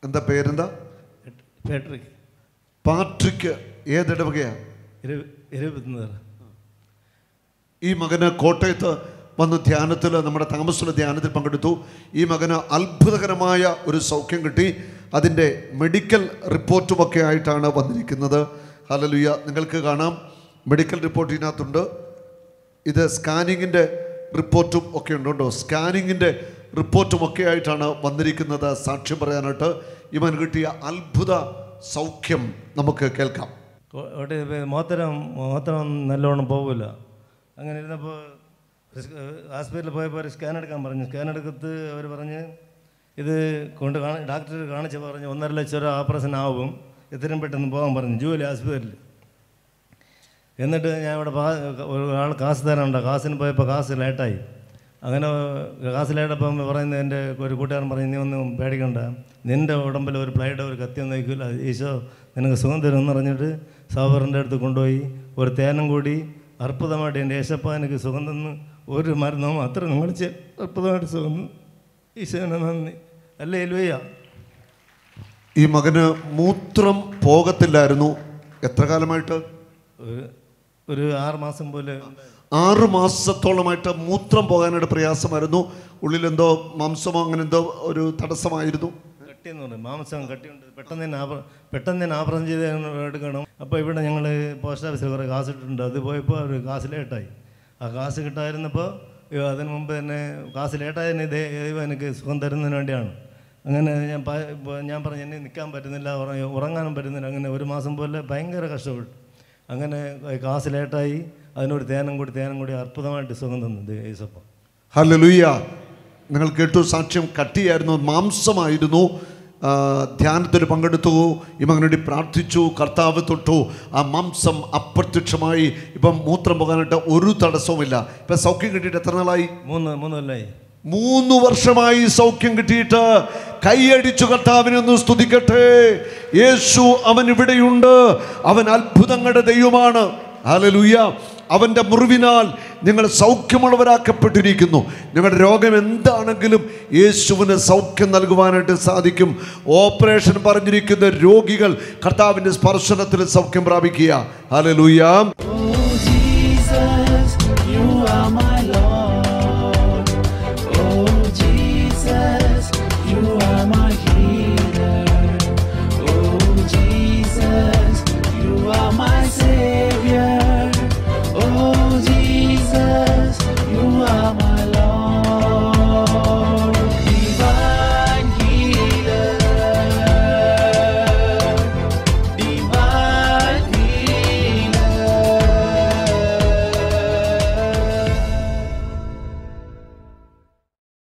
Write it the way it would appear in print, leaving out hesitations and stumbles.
എന്താ പേരെന്താ? പാട്രിക്. ഏതിടവകയാണ്? ഈ മകന് കോട്ടയത്ത് വന്ന് ധ്യാനത്തിൽ, നമ്മുടെ താമസമുള്ള ധ്യാനത്തിൽ പങ്കെടുത്തു. ഈ മകന് അത്ഭുതകരമായ ഒരു സൗഖ്യം കിട്ടി. അതിൻ്റെ മെഡിക്കൽ റിപ്പോർട്ടുമൊക്കെ ആയിട്ടാണ് വന്നിരിക്കുന്നത്. ഹല്ലേലൂയ. നിങ്ങൾക്ക് കാണാം, മെഡിക്കൽ റിപ്പോർട്ട് ഇതിനകത്തുണ്ട്. ഇത് സ്കാനിങ്ങിൻ്റെ റിപ്പോർട്ടും ഒക്കെ ഉണ്ടോ? സ്കാനിങ്ങിൻ്റെ റിപ്പോർട്ടും ഒക്കെ ആയിട്ടാണ് വന്നിരിക്കുന്നത് സാക്ഷ്യം പറയാനായിട്ട്. ഇവൻ കിട്ടിയ അത്ഭുത സൗഖ്യം നമുക്ക് കേൾക്കാം. മോത്തരം നല്ലോണം പോകില്ല. അങ്ങനെ ഇരുന്നപ്പോൾ ഹോസ്പിറ്റലിൽ പോയപ്പോൾ ഒരു സ്കാൻ എടുക്കാൻ പറഞ്ഞു. സ്കാൻ എടുക്കത്ത് അവർ പറഞ്ഞ് ഇത് ഡോക്ടർ കാണിച്ച് പറഞ്ഞ് 1.5 ലക്ഷം രൂപ ഓപ്പറേഷൻ ആവും, എത്രയും പെട്ടെന്ന് പോകാൻ പറഞ്ഞു ജൂലൈ ഹോസ്പിറ്റലിൽ. എന്നിട്ട് ഞാൻ ഇവിടെ ഒരാൾ കാശ് തരാനുണ്ട്. കാശിന് പോയപ്പോൾ കാശ് ലേറ്റായി. അങ്ങനെ കാശ് ലേറ്റപ്പം പറയുന്നത്, എൻ്റെ ഒരു കൂട്ടുകാരൻ പറഞ്ഞു, നീ ഒന്നും പേടിക്കണ്ട, നിൻ്റെ ഉടമ്പിൽ ഒരു പ്ലേറ്റ് ഒരു കത്തിയൊന്നും വയ്ക്കില്ല, ഈശോ നിനക്ക് സുഖം തരുമെന്ന് പറഞ്ഞിട്ട് സഹോദരൻ്റെ അടുത്ത് കൊണ്ടുപോയി ഒരു തേനും കൂടി അർപ്പുതമായിട്ട് എൻ്റെ യേശപ്പ എനിക്ക് സുഖം തന്നു, ഒരു മരുന്നും അത്ര നിങ്ങൾ അർപ്പുതമായിട്ട് സുഖം തന്നു, ഈശോനെ നന്ദി. അല്ലേ ഹല്ലേലൂയ. ഈ മകന് മൂത്രം പോകത്തില്ലായിരുന്നു. എത്ര കാലമായിട്ട്? ഒരു 6 മാസം പോലെ. 6 മാസത്തോളമായിട്ട് മൂത്രം പോകാനായിട്ട് പ്രയാസമായിരുന്നു. ഉള്ളിലെന്തോ മാംസമോ അങ്ങനെ എന്തോ ഒരു തടസ്സമായിരുന്നു. കട്ടിയെന്ന് പറയും, മാംസം കട്ടിയുണ്ട്. പെട്ടെന്ന് തന്നെ ഓപ്പറേഷൻ ചെയ്ത് എടുക്കണം. അപ്പോൾ ഇവിടെ ഞങ്ങൾ പോസ്റ്റ് ഓഫീസിൽ കുറേ കാശ് ഇട്ടിട്ടുണ്ട്. അത് പോയപ്പോൾ ഒരു കാശ് ലേറ്റായി. ആ കാശ് കിട്ടായിരുന്നപ്പോൾ അതിന് മുമ്പ് തന്നെ കാശ് ലേറ്റായതിന് ദൈവം എനിക്ക് സുഖം തരുന്നതിന് വേണ്ടിയാണ്. അങ്ങനെ ഞാൻ പറഞ്ഞു എന്നെ നിൽക്കാൻ പറ്റുന്നില്ല, ഉറങ്ങാനും പറ്റുന്നില്ല. അങ്ങനെ 1 മാസം പോലെ ഭയങ്കര കഷ്ടപ്പെട്ടു. അങ്ങനെ കാശ് ലേറ്റായി. അതിനൊരു തേനും കൂടി അത്ഭുതമായിട്ട് സുഖം തന്നു യേശപ്പ. ഹല്ലേലൂയ. നിങ്ങൾ കേട്ടു, സാക്ഷ്യം കട്ടിയായിരുന്നു, മാംസമായിരുന്നു. ധ്യാനത്തിൽ പങ്കെടുത്തു, ഈ മകന് വേണ്ടി പ്രാർത്ഥിച്ചു, കർത്താവ് തൊട്ടു, ആ മാംസം അപ്രത്യക്ഷമായി. ഇപ്പം മൂത്രം പോകാനായിട്ട് ഒരു തടസ്സവുമില്ല. ഇപ്പം സൗഖ്യം കിട്ടിയിട്ട് എത്ര നാളായി? 3 കൊല്ലമായി. 3 വർഷമായി സൗഖ്യം കിട്ടിയിട്ട്. കൈയടിച്ചു കർത്താവിനൊന്ന് സ്തുതിക്കട്ടെ. യേശു അവൻ ഇവിടെയുണ്ട്. അവൻ അത്ഭുതങ്ങളുടെ ദൈവമാണ്. ഹല്ലേലൂയ. അവൻ്റെ മുറിവിനാൽ നിങ്ങൾ സൗഖ്യമുള്ളവരാക്കപ്പെട്ടിരിക്കുന്നു. നിങ്ങളുടെ രോഗം എന്താണെങ്കിലും യേശുവിന് സൗഖ്യം നൽകുവാനായിട്ട് സാധിക്കും. ഓപ്പറേഷൻ പറഞ്ഞിരിക്കുന്ന രോഗികൾ കർത്താവിൻ്റെ സ്പർശനത്തിൽ സൗഖ്യം പ്രാപിക്കുക. ഹല്ലേലൂയ.